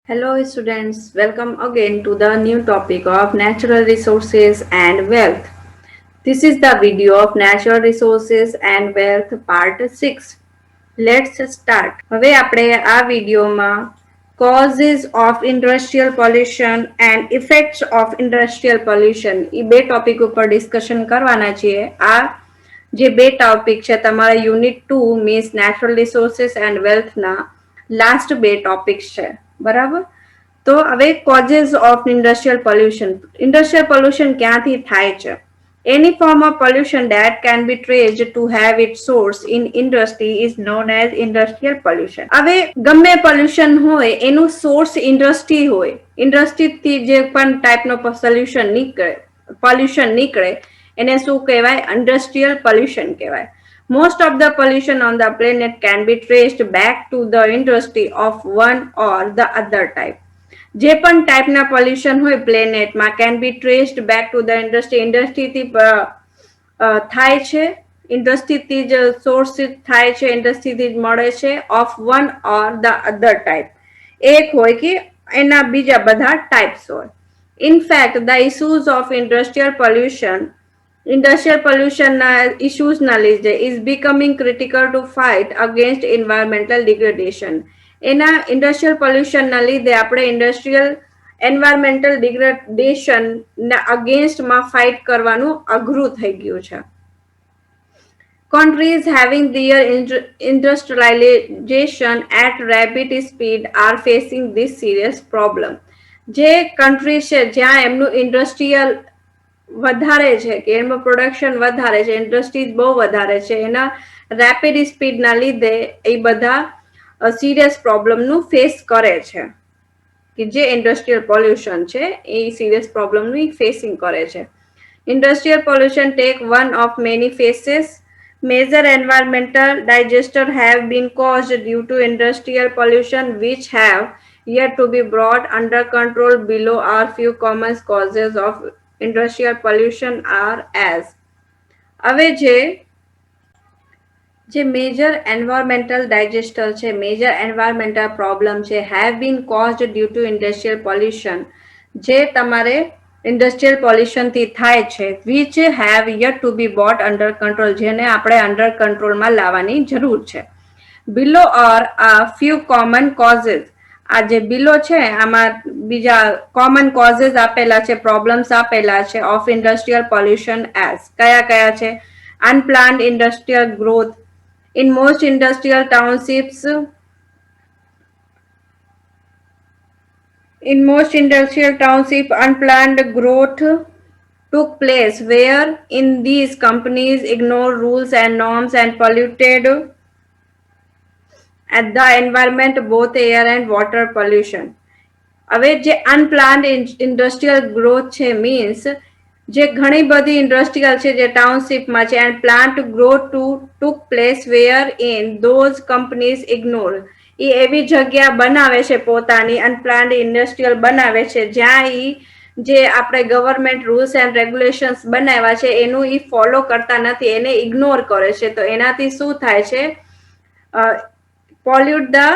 Hello students, welcome again to the new topic of natural resources and wealth. This is the video of natural resources and wealth part 6. Let's start. હવે આપણે આ વિડિયોમાં causes of industrial pollution and effects of industrial pollution એ બે topic ઉપર discussion કરવાના છીએ. આ જે બે ટોપિક છે તમારા unit 2 means natural resources and વેલ્થના લાસ્ટ બે ટોપિક્સ છે. બરાબર. તો હવે કોઝેસ ઓફ ઇન્ડસ્ટ્રીયલ પોલ્યુશન ક્યાંથી થાય છે? Any form of pollution that can be traced to have its source in industry is known as industrial pollution. હવે ગમે પોલ્યુશન હોય એનું સોર્સ ઇન્ડસ્ટ્રી હોય. ઇન્ડસ્ટ્રીથી જે પણ ટાઈપનો પોલ્યુશન નીકળે એને શું કહેવાય? ઇન્ડસ્ટ્રીયલ પોલ્યુશન કહેવાય. Most of the pollution on the planet can be traced back to the industry of one or the other type. જે પણ ટાઈપના પોલ્યુશન હોય પ્લેનેટમાં can be traced back to the ઇન્ડસ્ટ્રીથી થાય છે, ઇન્ડસ્ટ્રીથી જ સોર્સ થાય છે, ઇન્ડસ્ટ્રીથી જ મળે છે of one or the other type. એક હોય કે એના બીજા બધા ટાઈપ્સ હોય. In fact the issues of industrial પોલ્યુશનના ઇસ્યુઝના લીધે is becoming critical to fight against environmental degradation. એના ઇન્ડસ્ટ્રીયલ પોલ્યુશનના લીધે આપણે એન્વાયરમેન્ટલ ડિગ્રેડેશન અગેન્સ્ટમાં ફાઇટ કરવાનું અઘરું થઈ ગયું છે. Countries having their industrialization at rapid speed are facing this serious problem. જે કન્ટ્રી છે જ્યાં એમનું ઇન્ડસ્ટ્રીયલ વધારે છે કે એનું પ્રોડક્શન વધારે છે, ઇન્ડસ્ટ્રીઝ બહુ વધારે છે, એના રેપિડ સ્પીડના લીધે એ બધા સિરિયસ પ્રોબ્લેમનું ફેસ કરે છે કે જે ઇન્ડસ્ટ્રીયલ પોલ્યુશન છે એ સિરિયસ પ્રોબ્લેમનું ફેસિંગ કરે છે. Industrial pollution take one of many faces. Major environmental disasters have been caused due to industrial pollution which have yet to be brought under control. Below are few common causes of industrial pollution are as. હવે જે major environmental disaster છે, major environmental problem છે, have been caused due to industrial pollution, જે તમારે industrial પોલ્યુશનથી થાય છે, which have yet to be brought under control, જેને આપણે અંડર કંટ્રોલમાં લાવવાની જરૂર છે. Below are a few common causes. આ જે બિલો છે આમાં બીજા કોમન કોઝિસ આપેલા છે, પ્રોબ્લેમ્સ આપેલા છે ઓફ ઇન્ડસ્ટ્રીયલ પોલ્યુશન એઝ. કયા કયા છે? Unplanned industrial growth. In most industrial townships, unplanned growth took place where in these companies ignore rules and norms and polluted at the environment, both air and water pollution. હવે જે unplanned industrial growth છે means જે ઘણી બધી industrial છે જે ટાઉનશીપમાં છે and plant grow took place where in those companies ignore. એ એવી જગ્યા બનાવે છે પોતાની અનપ્લાન્ડ ઇન્ડસ્ટ્રીયલ બનાવે છે જ્યાં જે આપણે ગવર્મેન્ટ રૂલ્સ એન્ડ રેગ્યુલેશન્સ બનાવ્યા છે એનું ફોલો કરતા નથી, એને ઇગ્નોર કરે છે. તો એનાથી શું થાય છે? Pollute the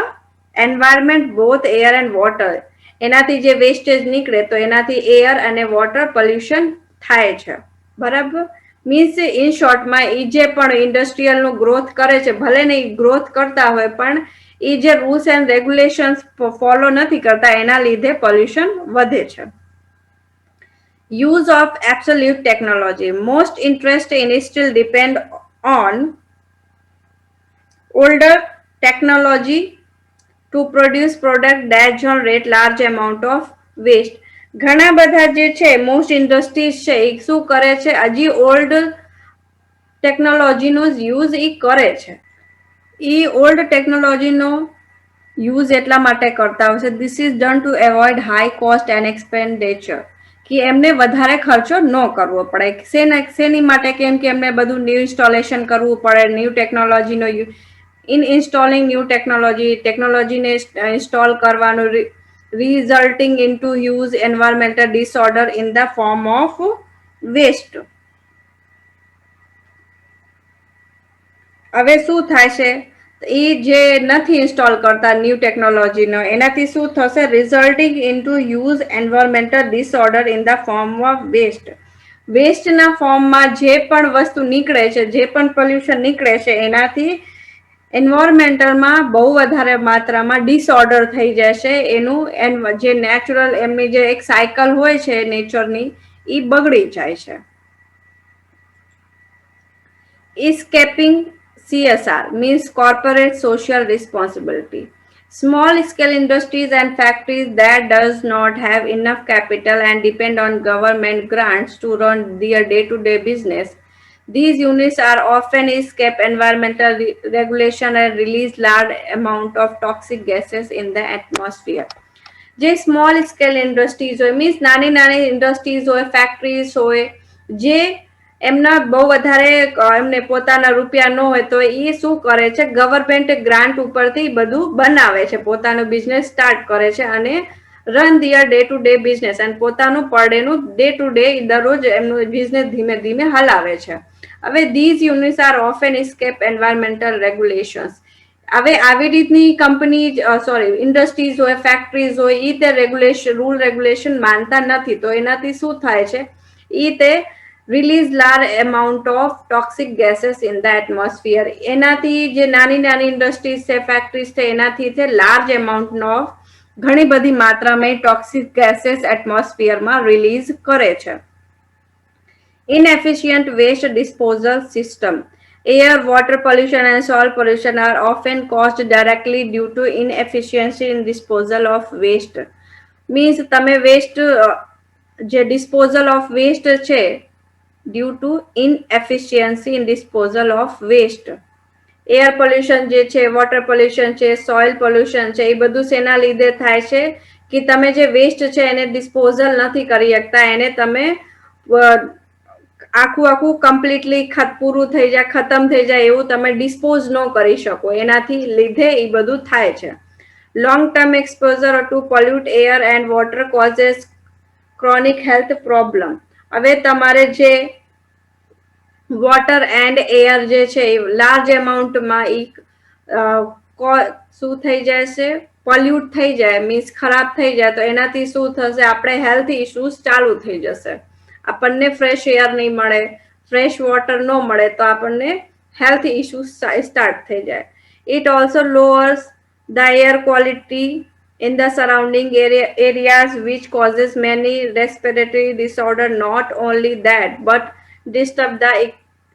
environment both air and water. એનાથી જે વેસ્ટેજ નીકળે તો એનાથી એર અને વોટર પોલ્યુશન થાય છે. બરાબર. મીન્સ ઇન શોર્ટમાં એ જે પણ ઇન્ડસ્ટ્રીયલનું ગ્રોથ કરે છે, ભલે ને ગ્રોથ કરતા હોય પણ એ જે રૂલ્સ એન્ડ રેગ્યુલેશન્સ ફોલો નથી કરતા એના લીધે પોલ્યુશન વધે છે. Use of absolute technology. Most interest in steel depend on older technology to produce product that generate large amount of waste. ઘણા બધા જે છે મોસ્ટ ઇન્ડસ્ટ્રીઝ છે એ શું કરે છે? હજી ઓલ્ડ ટેકનોલોજીનો યુઝ એ કરે છે. એ ઓલ્ડ ટેકનોલોજીનો યુઝ એટલા માટે કરતા હોય છે, this is done two avoid high cost and expenditure, કે એમને વધારે ખર્ચો ન કરવો પડે. શેની માટે? કેમ કે એમને બધું ન્યૂ ઇન્સ્ટોલેશન કરવું પડે, ન્યૂ ટેકનોલોજીનો ઇન ઇન્સ્ટોલિંગ ન્યૂ ટેકનોલોજીને ઇન્સ્ટોલ કરવાનું resulting into huge environmental disorder in the form of waste. હવે શું થાય છે? એ જે નથી ઇન્સ્ટોલ કરતા ન્યૂ ટેકનોલોજીનો, એનાથી શું થશે? Resulting into huge environmental disorder in the form of waste. વેસ્ટના ફોર્મમાં જે પણ વસ્તુ નીકળે છે, જે પણ પોલ્યુશન નીકળે છે, એનાથી એન્વાયરમેન્ટલમાં બહુ વધારે માત્રામાં ડિસઓર્ડર થઈ જશે. એનું જે નેચરલ એમની જે એક સાયકલ હોય છે નેચરની, એ બગડી જાય છે. Escaping CSR means corporate social responsibility. Small scale industries and factories that does not have enough capital and depend on government grants to run their day-to-day business. These units are often escape environmental regulation and release large amount of toxic gases in the atmosphere. જે small scale industries હોય, means નાની નાની industries હોય, factories હોય, જે એમના બહુ વધારે એમને પોતાના રૂપિયા ન હોય, તો એ શું કરે છે? ગવર્મેન્ટ ગ્રાન્ટ ઉપરથી બધું બનાવે છે, પોતાનો બિઝનેસ સ્ટાર્ટ કરે છે અને run their day to day business, અને પોતાનું પર ડે નું ડે ટુ ડે દરરોજ એમનું બિઝનેસ ધીમે ધીમે હલાવે છે. હવે these units are often escape environmental regulations. હવે આવી રીતની કંપની, સોરી, ઇન્ડસ્ટ્રીઝ હોય, ફેક્ટરીઝ હોય, એ તે રેગ્યુલેશન, રૂલ રેગ્યુલેશન માનતા નથી. તો એનાથી શું થાય છે? એ તે release large amount of toxic gases in the atmosphere. એનાથી જે નાની નાની ઇન્ડસ્ટ્રીઝ છે, ફેક્ટરીઝ છે, એનાથી તે લાર્જ એમાઉન્ટ ઓફ ઘણી બધી માત્રામાં ટોક્સિક ગેसेस એટમોસ્ફિયરમાં રિલીઝ કરે છે. Inefficient waste disposal system. Air, water pollution and soil pollution are often caused directly due to inefficiency in disposal of waste. Means તમે વેસ્ટ, જે ડિસ્પોઝલ ઓફ વેસ્ટ છે, due to inefficiency in disposal of waste. Air pollution જે છે, water pollution છે, soil pollution છે, એ બધું શેના લીધે થાય છે? કે તમે જે વેસ્ટ છે એને ડિસ્પોઝલ નથી કરી શકતા, એને તમે આખું આખું કમ્પ્લીટલી પૂરું થઈ જાય, ખતમ થઈ જાય એવું તમે ડિસ્પોઝ ન કરી શકો. એનાથી લીધે એ બધું થાય છે. Long term exposure to pollute air and water causes chronic health problem. હવે તમારે જે વોટર એન્ડ એર જે છે એ લાર્જ એમાઉન્ટમાં શું થઈ જાય છે? પોલ્યુટ થઈ જાય, મીન્સ ખરાબ થઈ જાય. તો એનાથી શું થશે? આપણે હેલ્થ ઇશ્યુઝ ચાલુ થઈ જશે. આપણને ફ્રેશ એર નહીં મળે, ફ્રેશ વોટર ન મળે, તો આપણને હેલ્થ ઇશ્યુઝ સ્ટાર્ટ થઈ જાય. It also lowers the air quality in the surrounding areas, which causes many respiratory disorder. Not only that, but disturb the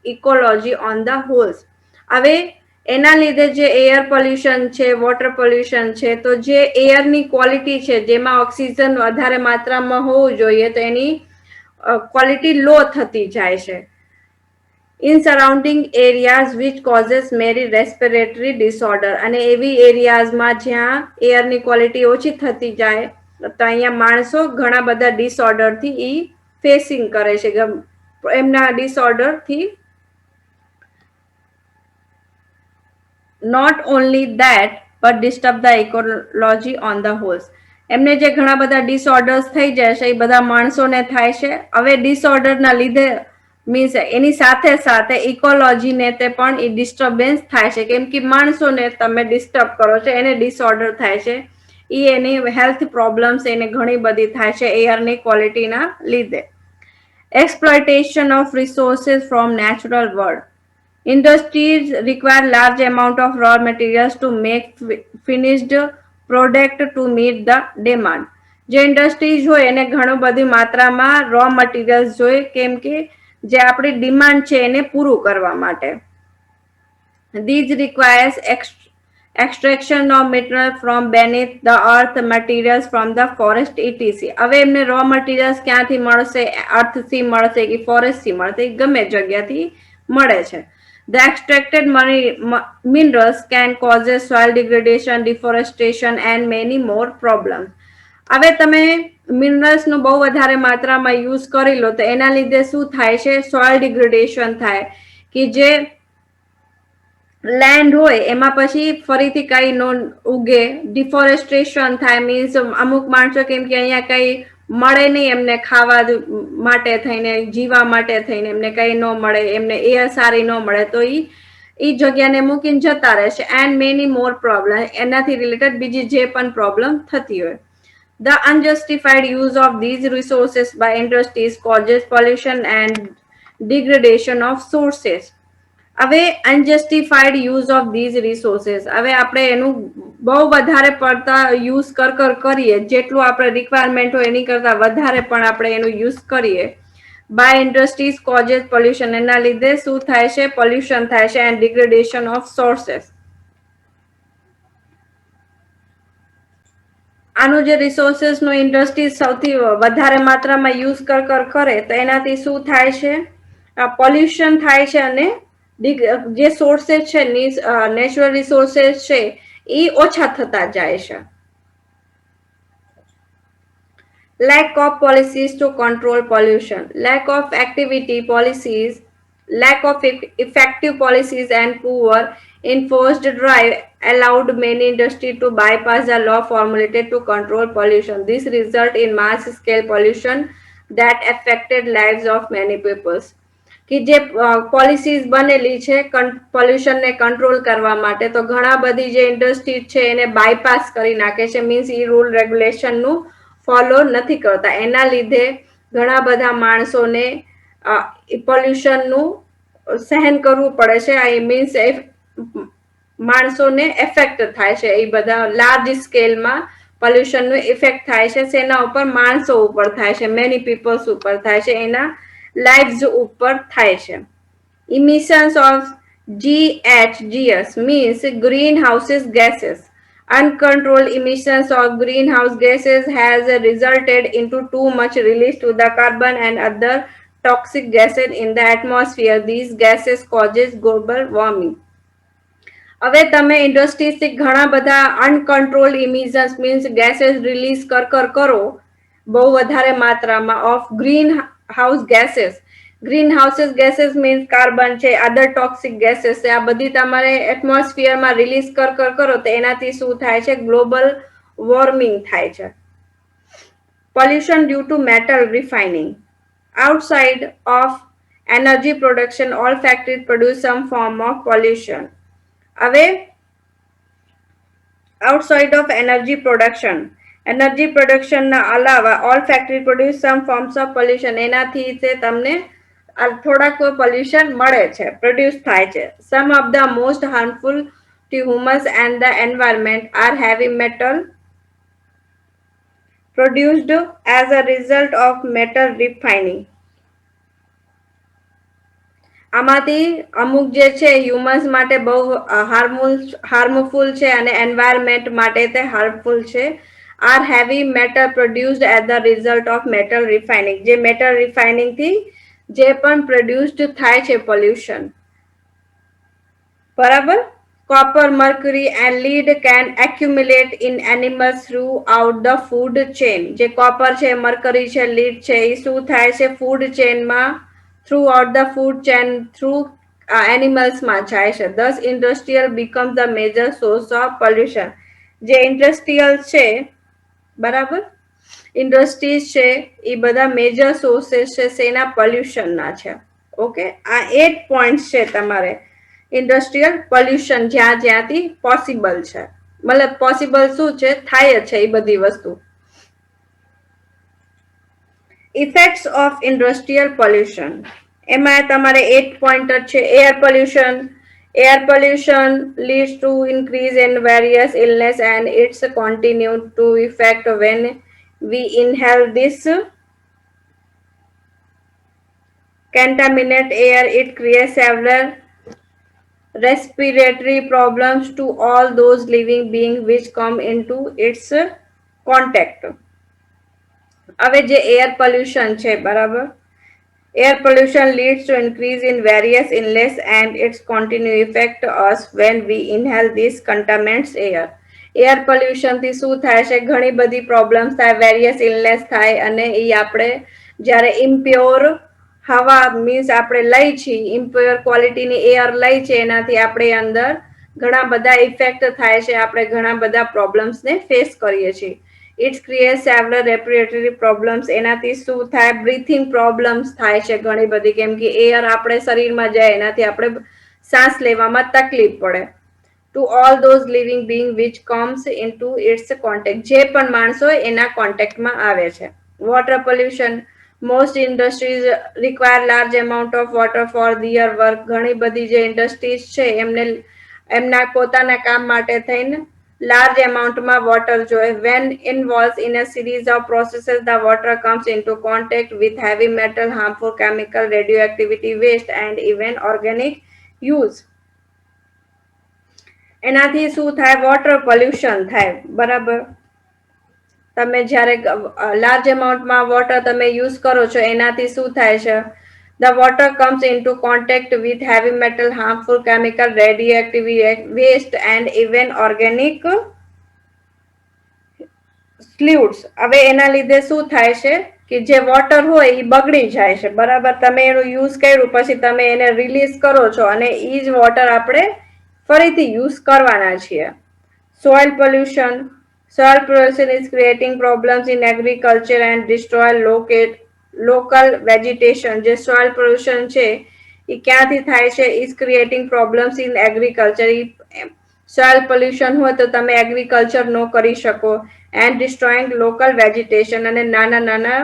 ecology on the whole. હવે એના લીધે જે એર પોલ્યુશન છે, વોટર પોલ્યુશન છે, તો જે એરની ક્વોલિટી છે, જેમાં ઓક્સિજન વધારે માત્રામાં હોવું જોઈએ, તો એની ક્વોલિટી લો થતી જાય છે. In surrounding areas which causes many respiratory disorder. અને એવી એરિયાઝમાં જ્યાં એરની ક્વોલિટી ઓછી થતી જાય, તો અહીંયા માણસો ઘણા બધા ડિસઓર્ડરથી એ ફેસિંગ કરે છે. એમના ડિસઓર્ડરથી not only that, but disturb the ecology on the whole. એમને જે ઘણા બધા ડિસઓર્ડર્સ થઈ જાય છે, એ બધા માણસોને થાય છે. હવે ડિસઓર્ડરના લીધે મીન્સ એની સાથે સાથે ઇકોલોજીને તે પણ એ ડિસ્ટર્બન્સ થાય છે, કેમ કે માણસોને તમે ડિસ્ટર્બ કરો છો, એને ડિસઓર્ડર થાય છે. એ એની હેલ્થ પ્રોબ્લેમ્સ એને ઘણી બધી થાય છે એરની ક્વોલિટીના લીધે. Exploitation of resources from natural world. Industries require large amount of raw materials to make finished product to meet the demand. જે ઇન્ડસ્ટ્રીઝ હોય એને ઘણું બધી માત્રામાં રો મટીરિયલ્સ જોઈએ, કેમ કે જે આપણી ડિમાન્ડ છે એને પૂરું કરવા માટે. These requires extraction of mineral from beneath the earth, materials from the forest etc. હવે એમને રો મટીરિયલ્સ ક્યાંથી મળશે? અર્થથી મળશે કે ફોરેસ્ટથી મળશે? ગમે જગ્યાથી મળે છે. The extracted minerals can cause soil degradation, deforestation and many more problems. હવે તમે મિનરલ્સનો બહુ વધારે માત્રામાં યુઝ કરી લો, તો એના લીધે શું થાય છે? સોઇલ ડિગ્રેડેશન થાય, કે જે લેન્ડ હોય એમાં પછી ફરીથી કઈ નો ઉગે, ડિફોરેસ્ટેશન થાય. મીન્સ અમુક માણસો કેમ કે અહીંયા કઈ મળે નહીં એમને ખાવા માટે થઈને, જીવા માટે થઈને એમને કઈ ન મળે, એમને એર સારી ન મળે, તો એ એ જગ્યાને મૂકીને જતા રહેશે એન્ડ મેની મોર પ્રોબ્લેમ, એનાથી રિલેટેડ બીજી જે પણ પ્રોબ્લેમ થતી હોય. The unjustified use of these resources by industries causes pollution and degradation of sources. હવે અનજસ્ટિફાઈડ યુઝ ઓફ ધીઝ રિસોર્સિસ, હવે આપણે એનું બહુ વધારે પડતા યુઝ કરીએ, જેટલું આપણે રિક્વાયરમેન્ટ હોય એની કરતા વધારે પણ આપણે એનું યુઝ કરીએ, બાય ઇન્ડસ્ટ્રીઝ કોઝેસ પોલ્યુશન, એના લીધે શું થાય છે? પોલ્યુશન થાય છે એન્ડ ડિગ્રેડેશન ઓફ સોર્સેસ. આનું જે રિસોર્સિસ નો ઇન્ડસ્ટ્રી સૌથી વધારે માત્રામાં યુઝ કરે તો એનાથી શું થાય છે? પોલ્યુશન થાય છે અને જે સોર્સેસ છે, નેચરલ રિસોર્સેસ છે, એ ઓછા થતા જાય છે. Lack of policies to control pollution, lack of effective policies and poor enforced drive allowed many industries to bypass the law formulated to control pollution. This resulted in mass scale pollution that affected lives of many people. કે જે policies બનેલી છે પોલ્યુશનને control કરવા માટે, તો ઘણા બધી જે ઇન્ડસ્ટ્રી છે એને બાયપાસ કરી નાખે છે, મીન્સ એ રૂલ રેગ્યુલેશનનું ફોલો નથી કરતા. એના લીધે ઘણા બધા માણસોને પોલ્યુશનનું સહન કરવું પડે છે. આઈ મીન્સ માણસોને એફેક્ટ થાય છે, એ બધા લાર્જ સ્કેલમાં પોલ્યુશનનું ઇફેક્ટ થાય છે. સેના ઉપર? માણસો ઉપર થાય છે, મેની પીપલ્સ ઉપર થાય છે, એના લાઇવ્સ ઉપર થાય છે. Emissions of GHGs means greenhouse gases. Uncontrolled emissions of greenhouse gases has resulted into too much release to the carbon and other toxic gases in the atmosphere. These gases causes global warming. હવે તમે ઇન્ડસ્ટ્રીઝથી ઘણા બધા અનકન્ટ્રોલ્ડ ઇમિશન્સ means ગેसेस release કરો બહુ વધારે માત્રામાં of green house gases. Green houses gases means carbon છે, other toxic ગેसेस છે, આ બધી તમારે એટમોસ્ફિયરમાં રિલીઝ કરો તો એનાથી શું થાય છે? ગ્લોબલ વોર્મિંગ થાય છે. Pollution due to metal refining. Outside of energy production, all factories produce some form of pollution. હવે outside of energy production ના અલાવા all factory produce some forms of pollution, એનાથી તમને થોડાક પોલ્યુશન મળે છે, પ્રોડ્યુસ થાય છે. Some of the most harmful to humans and the environment are heavy metal produced as a result of metal refining. આમાંથી અમુક જે છે હ્યુમન્સ માટે બહુ હાર્મફુલ છે અને એન્વાયરમેન્ટ માટે તે હાર્મફુલ છે. Are heavy metal produced as the result of metal refining, જે મેટલ રિફાઇનિંગ થી જે પણ પ્રોડ્યુસ્ડ થાય છે પોલ્યુશન, બરાબર. Copper, mercury and lead can accumulate in animals throughout the food chain. જે કોપર છે, મર્કરી છે, લીડ છે, એ શું થાય છે? ફૂડ ચેનમાં throughout the food chain through animals માં જાય છે. Thus industrial becomes the major source of pollution. જે ઇન્ડસ્ટ્રીયલ છે, બરાબર, ઇન્ડસ્ટ્રીઝ છે એ બધા મેજર સોર્सेस છે સેના? પોલ્યુશનના છે. ઓકે, આ 8 પોઈન્ટ્સ છે તમારે ઇન્ડસ્ટ્રીયલ પોલ્યુશન જ્યાંથી પોસિબલ છે, મતલબ પોસિબલ શું છે? થાય છે એ બધી વસ્તુ. ઇફેક્ટ્સ ઓફ ઇન્ડસ્ટ્રીયલ પોલ્યુશન, એમાં તમારે 8 પોઈન્ટર છે. Air pollution leads to increase in various illness and its continue to effect when we inhale this contaminate air. It creates several respiratory problems to all those living beings which come into its contact. હવે જે air pollution છે, બરાબર, air pollution leads to increase in various illness and its continue effect us when we inhale these contaminants air. Air pollution થી શું થાય છે? ઘણી બધી પ્રોબ્લેમ્સ થાય, વેરિયસ ઇલનેસ થાય, અને એ આપણે જ્યારે ઇમ્પ્યોર હવા મીન્સ આપણે લઈ છીએ, ઇમ્પ્યોર ક્વોલિટીની એર લઈ છે, એનાથી આપણે અંદર ઘણા બધા ઇફેક્ટ થાય છે, આપણે ઘણા બધા પ્રોબ્લેમ્સને ફેસ કરીએ છીએ. It's create several respiratory problems, એનાથી શું થાય? બ્રીથિંગ પ્રોબ્લેમ્સ થાય છે ઘણી બધી, કેમ કે એર આપણે શરીરમાં જાય એનાથી આપણે શ્વાસ લેવામાં તકલીફ પડે. To all those living being which comes into its contact, જે પણ માણસો એના કોન્ટેક્ટમાં આવે છે. Water pollution, most industries require large amount of water for their work. ઘણી બધી જે ઇન્ડસ્ટ્રીઝ છે એમને એમના પોતાના કામ માટે થઈને large amountમાં water જોઈએ. When involved in a series of processes, the water comes into contact with heavy metal, harmful chemical, radioactivity, waste and even organic use. એનાથી શું થાય? વોટર પોલ્યુશન થાય. બરાબર. તમે જ્યારે લાર્જ એમાઉન્ટમાં વોટર તમે યુઝ કરો છો એનાથી શું થાય છે? The water comes into contact with heavy metal, harmful chemical, radioactive waste and even organic fluids. હવે એના લીધે શું થાય છે કે જે વોટર હોય એ બગડી જાય છે. બરાબર. તમે એનું યુઝ કર્યું પછી તમે એને રિલીઝ કરો છો અને એ જ વોટર આપણે ફરીથી યુઝ કરવાના છીએ. Soil pollution. Soil pollution is creating problems in agriculture and destroy local vegetation. જે soil pollution છે એ ક્યાંથી થાય છે? is creating problems in agriculture. Soil pollution હોય તો તમે એગ્રીકલ્ચર ન કરી શકો. એન્ડ ડિસ્ટ્રોઈંગ લોકલ વેજીટેશન, અને નાના નાના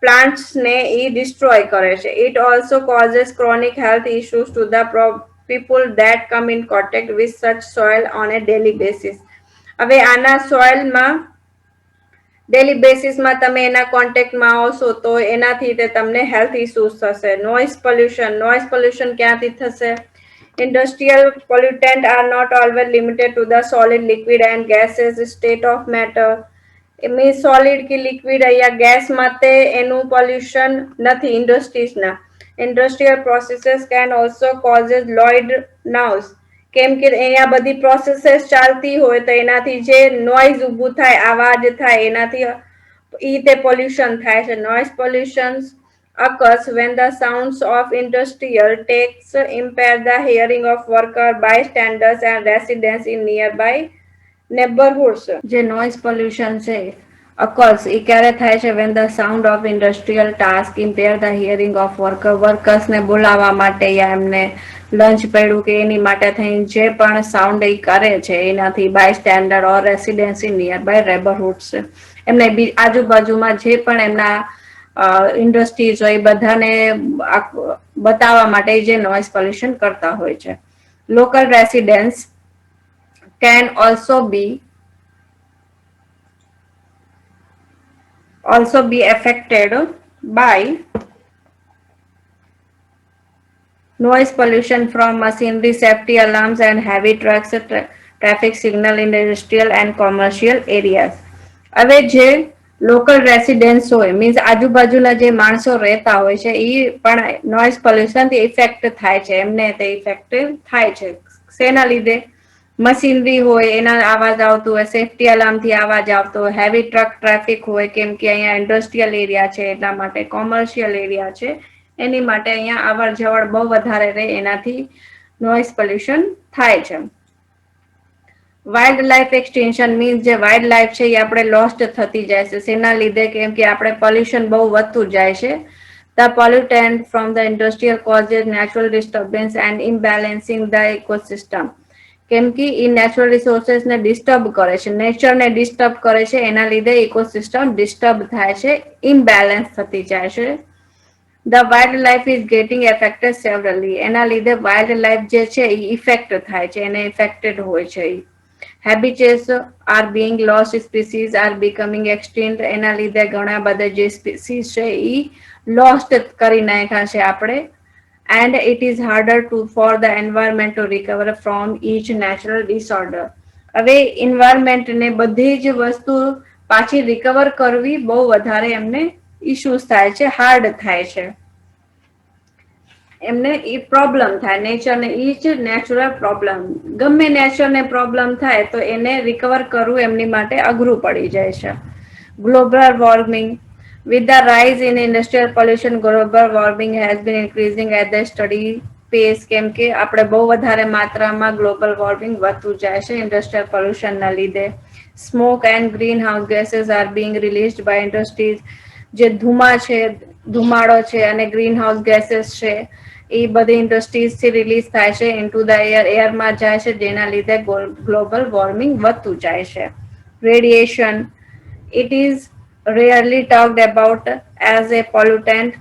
પ્લાન્ટ્સ ને એ ડિસ્ટ્રોય કરે છે. It also causes chronic health issues to the people that come in contact with such soil on a daily basis. હવે આના સોઇલમાં ડેલી બેસિસમાં તમે એના કોન્ટેક્ટમાં આવશો તો એનાથી તમને હેલ્થ ઇશ્યુઝ થશે. Noise pollution. નોઇઝ પોલ્યુશન ક્યાંથી થશે? Industrial pollutants are not always limited to the solid, liquid and gaseous state of matter. Means solid કે લિક્વિડ અહીંયા ગેસ માટે એનું પોલ્યુશન નથી ઇન્ડસ્ટ્રીઝના. Industrial processes can also causes loud noise. કેમ કે અહીંયા બધી પ્રોસેસીસ ચાલતી હોય તો એનાથી જે નોઇઝ ઊભું થાય, આવાજ થાય, એનાથી ઈ તે પોલ્યુશન થાય છે. Noise pollution occurs when the sounds of industrial takes impair the hearing of worker, bystanders and residents in nearby neighborhoods. જે noise pollution છે occurs એ ક્યારે થાય છે? when the sound of industrial task impair the hearing of workers ને બોલાવવા માટે યા એમને lunch પડ્યું કે એની માટે થઈને જે પણ સાઉન્ડ એ કરે છે એનાથી બાયસ્ટેન્ડર ઓર રેસિડેન્સી નિયર બાય નેબરહુડ્સ એમને આજુબાજુમાં જે પણ એમના ઇન્ડસ્ટ્રીઝ હોય બધાને બતાવવા માટે જે નોઇઝ પોલ્યુશન કરતા હોય છે. Local residents can also be affected by noise pollution from machinery, safety alarms and heavy trucks, traffic signal in industrial and commercial areas. હવે જે લોકલ રેસિડેન્ટ્સ હોય મીન્સ આજુબાજુના જે માણસો રહેતા હોય છે એ પણ નોઇઝ પોલ્યુશનથી ઇફેક્ટ થાય છે. એમને તે ઇફેક્ટ થાય છે. શેના લીધે? મશીનરી હોય એના આવાજ આવતો હોય, સેફટી અલાર્મથી આવાજ આવતો હોય, હેવી ટ્રક ટ્રાફિક હોય કેમ કે અહીંયા ઇન્ડસ્ટ્રીયલ એરિયા છે એટલા માટે, કોમર્શિયલ એરિયા છે એની માટે અહીંયા અવર જવર બહુ વધારે રહે એનાથી નોઇઝ પોલ્યુશન થાય છે. વાઇલ્ડ લાઈફ એક્સટેન્શન મીન્સ જે વાઇલ્ડ લાઈફ છે એ આપણે લોસ્ટ થતી જાય છે. શેના લીધે? કેમ કે આપણે પોલ્યુશન બહુ વધતું જાય છે. The pollutant from the industrial causes natural disturbance and imbalancing the ecosystem. કેમ કે એ નેચરલ રિસોર્સેસને ડિસ્ટર્બ કરે છે, નેચરને ડિસ્ટર્બ કરે છે, એના લીધે ઇકોસિસ્ટમ ડિસ્ટર્બ થાય છે, ઇમ્બેલેન્સ થતી જાય છે. The wildlife is getting affected severally. એના લીધે વાઇલ્ડ લાઈફ જે છે એ ઇફેક્ટ થાય છે, એને ઇફેક્ટેડ હોય છે. Habitats are being lost, species are becoming extinct. એના લીધે ઘણા બધા જે સ્પીસીસ છે એ લોસ્ટ કરી નાખ્યા છે આપણે. And it is harder for the environment to recover from each natural disorder. હવે environment ને બધી જ વસ્તુ પાછી રિકવર કરવી બહુ વધારે એમને ઇશ્યુઝ થાય છે, હાર્ડ થાય છે. એમને એ પ્રોબ્લેમ થાય. નેચરને એ જ નેચરલ પ્રોબ્લેમ, ગમે નેચરને પ્રોબ્લેમ થાય તો એને રિકવર કરવું એમની માટે અઘરું પડી જાય છે. Global warming. With the rise in industrial pollution, global warming has been increasing at the steady pace. કેમ કે આપણે બહુ વધારે માત્રામાં ગ્લોબલ વોર્મિંગ વધતું જાય છે ઇન્ડસ્ટ્રીયલ પોલ્યુશનના લીધે. Smoke and green house gases are being released by industries. જે ધુમાડો છે અને ગ્રીન હાઉસ ગેસીસ છે એ બધી ઇન્ડસ્ટ્રીઝથી રિલીઝ થાય છે ઇન્ટુ ધ એરમાં જાય છે, જેના લીધે ગ્લોબલ વોર્મિંગ વધતું જાય છે. Radiation, it is rarely talked about as a pollutant.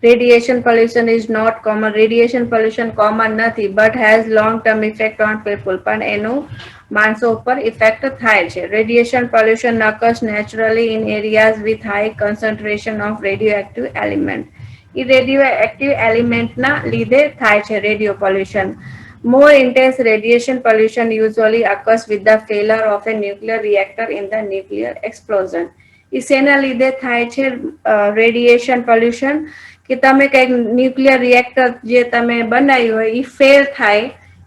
Radiation pollution is not common. Radiation pollution common નથી, but has long term effect on people. પણ એનું માણસો ઉપર ઇફેક્ટ થાય છે. Radiation pollution occurs naturally in areas with high concentration of radioactive element. A radioactive element ના લીધે થાય છે radio pollution. More intense radiation pollution usually occurs with the failure of a nuclear reactor in the nuclear explosion. એ શેના લીધે થાય છે radiation pollution? કે તમે કંઈક ન્યુક્લિયર રિએક્ટર જે તમે બનાવ્યું હોય એ ફેલ થાય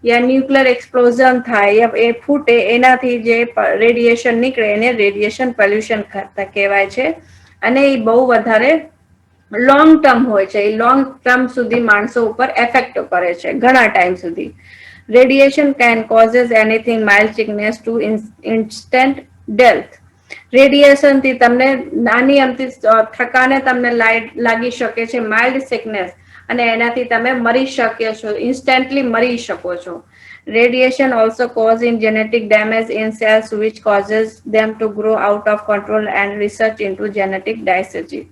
યા ન્યુક્લિયર એક્સપ્લોઝન થાય યા એ ફૂટે, એનાથી જે રેડિયેશન નીકળે એને રેડિયેશન પોલ્યુશન કહેવાય છે. અને એ બહુ વધારે લોંગ ટર્મ હોય છે. એ લોંગ ટર્મ સુધી માણસો ઉપર એફેક્ટ કરે છે ઘણા ટાઈમ સુધી. Radiation can causes anything mild sickness to instant death. રેડિયેશનથી તમને નાની અમથી થકાને તમને લાગી શકે છે, માઇલ્ડ સિકનેસ, અને એનાથી તમે મરી શકો છો, ઇન્સ્ટન્ટલી મરી શકો છો. Radiation also causes in genetic damage in cells which causes them to grow out of control and research into genetic disease.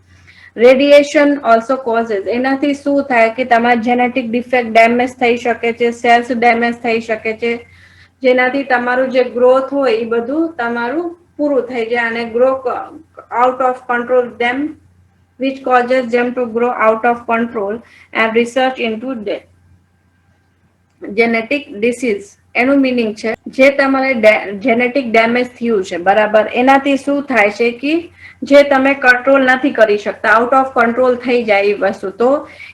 Radiation also causes, એનાથી શું થાય કે તમારા જેનેટિક ડિફેક્ટ ડેમેજ થઈ શકે છે, સેલ્સ ડેમેજ થઈ શકે છે, જેનાથી તમારું જે ગ્રોથ હોય એ બધું તમારું પૂરું થઈ જાય અને grow out of control them which causes them to grow out of control and research into genetic disease. એનું મિનિંગ છે જે તમારે જેનેટિક ડેમેજ થયું છે બરાબર, એનાથી શું થાય છે કે જે તમે કંટ્રોલ નથી કરી શકતા, આઉટ ઓફ કંટ્રોલ થઈ જાય એ વસ્તુ, તો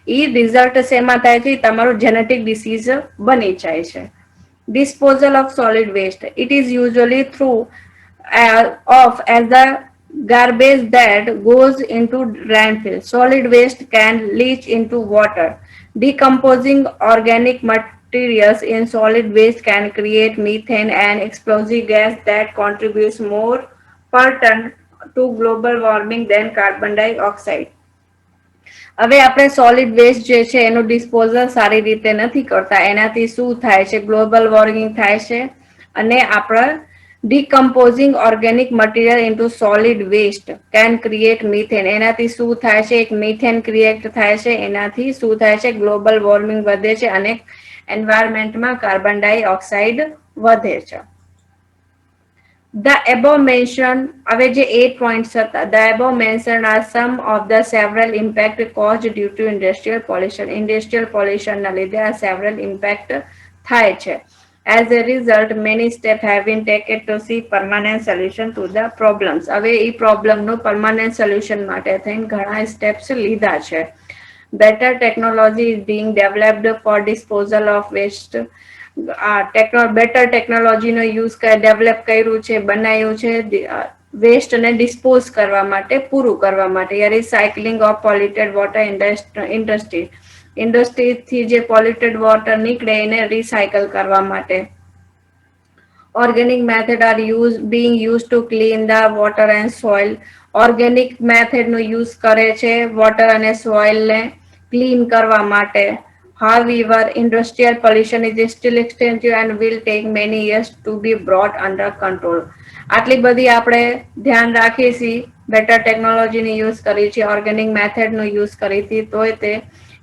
એ રિઝલ્ટ શેમાં થાય છે? તમારું જેનેટિક ડિસીઝ બની જાય છે. Disposal of solid waste, it is usually through of as the garbage that goes into landfill. Solid waste can leach into water. Decomposing organic materials in solid waste can create methane, an explosive gas that contributes more per ton to global warming than carbon dioxide. હવે આપણે solid waste જે છે એનું disposal સારી રીતે નથી કરતા, એનાથી શું થાય છે? ગ્લોબલ વોર્મિંગ થાય છે. અને આપણે decomposing organic material into solid waste can create methane. એનાથી શું થાય છે? એક મિથેન ક્રિએટ થાય છે. એનાથી શું થાય છે? ગ્લોબલ વોર્મિંગ વધે છે અને એન્વાયરમેન્ટમાં કાર્બન ડાયોક્સાઇડ વધે છે. The above mentioned, હવે જે 8 points હતા, the above mentioned are some of the several impact caused due to industrial pollution. Industrial pollution ના લીધે આ several impact થાય છે. As a result, many steps have been taken to see permanent solution to the problems. હવે એ પ્રોબ્લેમનું permanent solution માટે થઈને ઘણા steps લીધા છે. Better technology is being developed for disposal of waste. Better ટેકનોલોજીનો યુઝ ડેવલપ કર્યું છે, બનાવ્યું છે વેસ્ટને ડિસ્પોઝ કરવા માટે, પૂરું કરવા માટે. રિસાયકલિંગ ઓફ પોલ્યુટેડ વોટર ઇન્ડસ્ટ્રીથી જે પોલ્યુટેડ વોટર નીકળે એને રિસાયકલ કરવા માટે. Organic method are being used to clean the water and soil. Organic method નો યુઝ કરે છે વોટર અને સોઇલને ક્લીન કરવા માટે. However, industrial pollution is still extensive and will take many years to be brought under control. આટલી બધી આપણે ધ્યાન રાખીશી, બેટર ટેકનોલોજીની યુઝ કરી છે, ઓર્ગેનિક મેથડનો યુઝ કરી હતી, તોય તે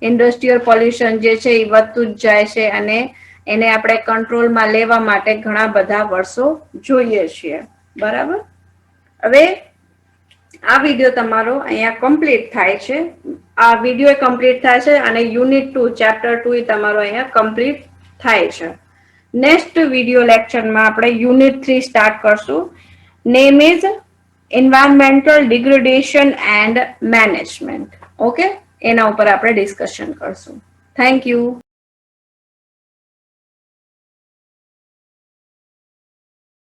ઇન્ડસ્ટ્રીયલ પોલ્યુશન જે છે એ વધતું જ જાય છે અને એને આપણે કંટ્રોલમાં લેવા માટે ઘણા બધા વર્ષો જોઈએ છીએ. બરાબર? હવે આ વિડીયો તમારો અહીંયા કમ્પ્લીટ થાય છે. આ વિડીયો કમ્પ્લીટ થાય છે અને યુનિટ 2 ચેપ્ટર 2 તમારો અહીંયા કમ્પ્લીટ થાય છે. નેક્સ્ટ વિડીયો લેક્ચરમાં આપણે યુનિટ 3 સ્ટાર્ટ કરશું. Name is environmental degradation and management. Okay, એના ઉપર આપણે ડિસ્કશન કરશું. Thank you.